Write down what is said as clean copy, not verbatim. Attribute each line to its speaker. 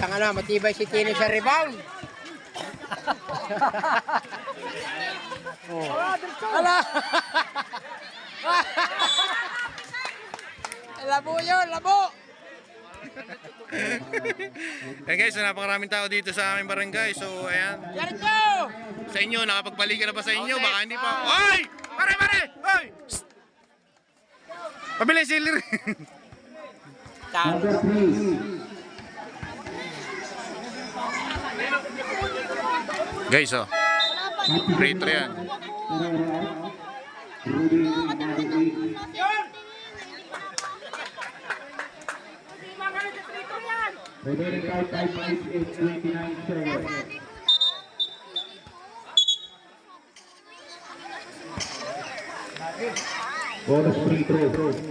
Speaker 1: Tanga na, matibay si Tino sa rebound. Oh. Ala! Labo yun, labo!
Speaker 2: Ayan guys, so napakaraming tao dito sa aming barangay. So ayan,
Speaker 1: Yarito!
Speaker 2: sa inyo, nakapagpalikan na ba sa inyo? Baka hindi pa. Oy! Pare, pare! Oy! Psst! Pabili sili rin. Guys, oh. Free throw yan.
Speaker 3: Bonus free throw.